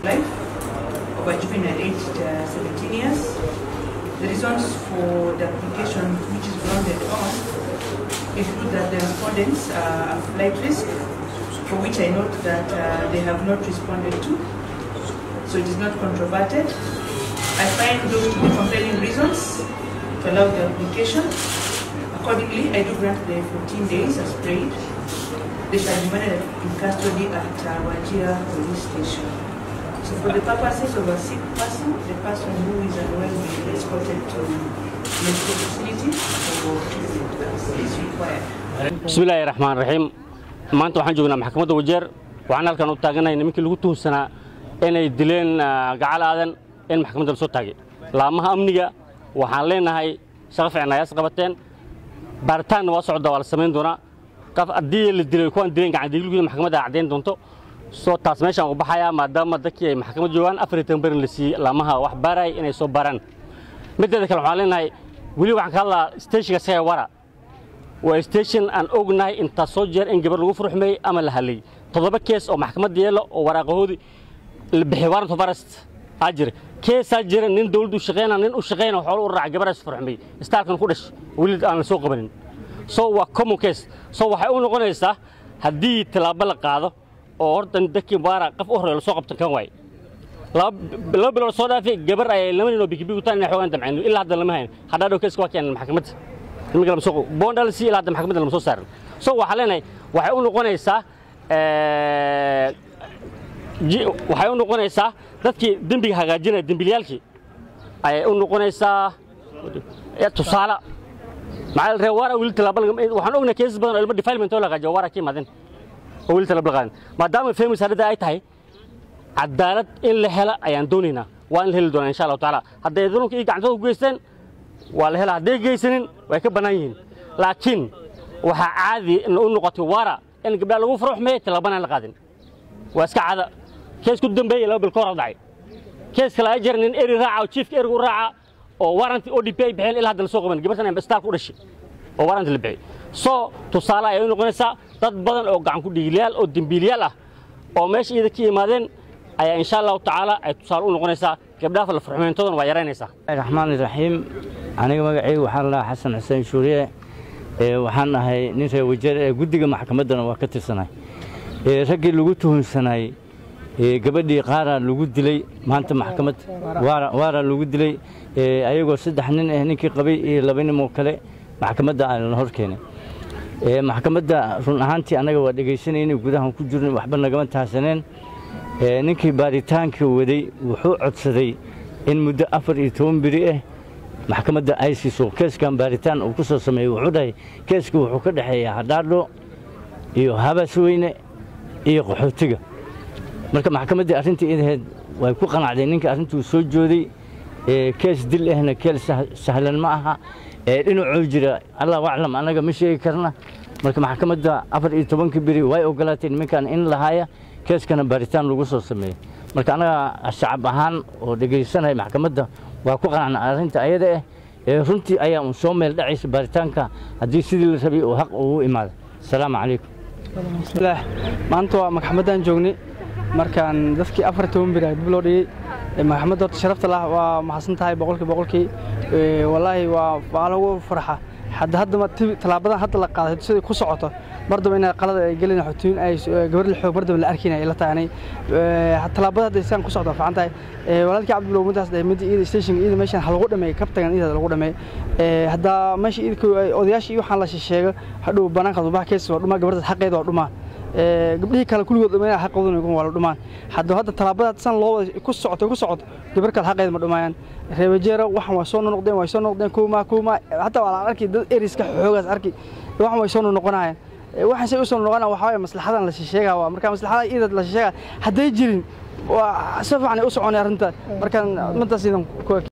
Life of a juvenile aged 17 years. The reasons for the application, which is grounded on, include that the respondents are of flight risk, for which I note that they have not responded to, so it is not controverted. I find those to be compelling reasons to allow the application. Accordingly, I do grant the 14 days as prayed. They shall be managed in custody at Wajir Police Station. So for the purposes of a sick person, the person who is unwell will be escorted to medical facility for treatment as is required. Bismillahirrahmanirrahim. Maanta waxaan joognaa maxkamadda Wajeer waxaan halkan u taaganahay nimankii lagu tuhunsanaa inay dileen gacal aadan in maxkamadda la soo taagay laamaha amniga waxaan leenahay shaqo fiican ay qabateen baaritaan waa socda wala sameyn doona qaf adii la dilay kuwan dileen gacan diilku maxkamadda cadeyn doonto soo taas meeshan u baxaya maadaama dadkii ay maxkamad joogaan 4 barin la siiyay laamaha wax baaray inay soo baaraan midda kale waxaan leenahay wali waxaan ka hadlaa station-ka say wara waa station aan ognahay inta soo jeer in gabar lagu furxmay ama la halay 7 kees oo maxkamad yeelo oo waraaqahoodi la bixi warrant of arrest ajir kees ajir nin dawladdu shaqeynaa nin u shaqeynaa xoolo u raac gabar furxmay istaalkan ku dhash wali aan la soo qabanin soo waa common case soo waxay u noqonaysaa hadii talaabo la qaado oo hortan dadkii baara qof u hore la soo qabtan kan way laba bilood soo dhaafay gabar ay lama nin oo bikibigu taan inay xoogan damceen ilaa hadda lama hayn hadda kees waa keen maxkamadda nimanka lama soo bondal si ilaa hadda maxkamadda lama soo saarin soo waxa leenahay waxay u noqonaysaa dadkii dambiga hagaajinay dambiliyalkii ay u noqonaysaa tusaale macal reewara wiil talaabo waxaan ognahay kees badan oo ilmo defilement oo la hagaajiyo wara kii madan wiil talaabo qaan maadaama famous hadda ay tahay cadaalad in la hela ayaan doonaynaa waa in la heli doonaa insha Allah taala hadday dulunka iyo gacantooda u geysteen waa la helaa hadday geysanin way ka banaan yihiin laakiin waxa caadi in uu noqoto wara in gabdhaha lagu furxmay talaabana la qaadin waa iska caada kees ku dambeeyay laba bil ka hor dhacay kees kala ay jirnin eri raaca oo chief erigu raaca oo warrant ODP ay bixin ilaa hadda la soo qaban gabartan ambassador ku dhashay oo warrant la bixiyay soo tusaale ay noqonaysaa dad badan oo gacan ku dhigilayaal oo dambiilayaal ah oo meesha iyada ka yimaadeen ayaa insha Allah taala ay tusaale u noqonaysaa gabdhaha la furxmeentoodan waa yaraynaysaa Bismillahirrahmanirrahim aniga magacaygu waxaan la Xasan Xuseen Shuuriye waxaan ahay nin reer Wajeer ee guddiga maxkamaddana waa ka tirsanay ragii lagu tuhunsanay gabadhii qaara lagu dilay maanta maxkamad waara lagu dilay ayagoo 3 nin ah ninkii qabay iyo 2 nin oo kale maxkamadda aan hor keenay maxkamadda run ahaantii anaga waa dhageysanayeen gudaha ku jirnay waxba nagama taasaneen ninkii baaritaanka waday wuxuu codsaday in muddo 14 biri ah maxkamadda ay siiso keeskan baaritaan uu ku soo sameeyay wuxuu dhahay keesku wuxuu ka dhaxeeyaa Hadhaadho iyo Habasweyne iyo qaxootiga marka maxkamadda arrintii inaheed way ku qanacday ninka arrintuu soo jooday kees dil ahna keel sahlan ma aha dhinacuu jira Allah waclam anaga ma sheegi karna marka maxkamadda 14 biri way ogolaatay nimankan in la haaya keeskana baaritaan lagu soo sameeyay marka anaga shacab ahaan oo dhageysanay maxkamadda waa ku qanacnaa arrinta ayada runtii ayaa uu soo meel dhacaysa baaritaanka hadii sidii la rabay oo xaq ugu imaado salaamu calaykum maanta waa maxkamadan joognay markaan dadkii 14 biri dib loo dhigay maxkamadda sharafta lah waa maxsan tahay boqolkii wallahi waa lagu farxa hadda ma talaabadan hadda la qaaday sidii ku socoto mardo in qalad ay galin xutun ay gabar la xoog mardo la arkinay la taanay talaabada hadda isaan ku socdo faantahay walaalkii Cabdullaah Mudaas mid station meeshan hal ugu dhameey kabtagan lagu dhameey hadda meesha odayaashii waxaan la sheegay hadhow banaanka subax kees oo dhuma gabarta xaqeeda oo dhuma gabdhii kala kulligood dhameeyay xaqooda ugu wala dhumaan hadda talaabada san loo ku socoto gabar kala xaqeeda ma dhumayaan reebajeero waxan waa soo noqdeen kuma hatta wala arkay dad eriska xoogaas arkay waxan way soo noqonayaan waxaan say u soo noqonaa waxa way maslaxadan la sheegaa marka maslaxada iyada la sheegaa haday jirin waa si fiican u soconay arrinta marka inta sidan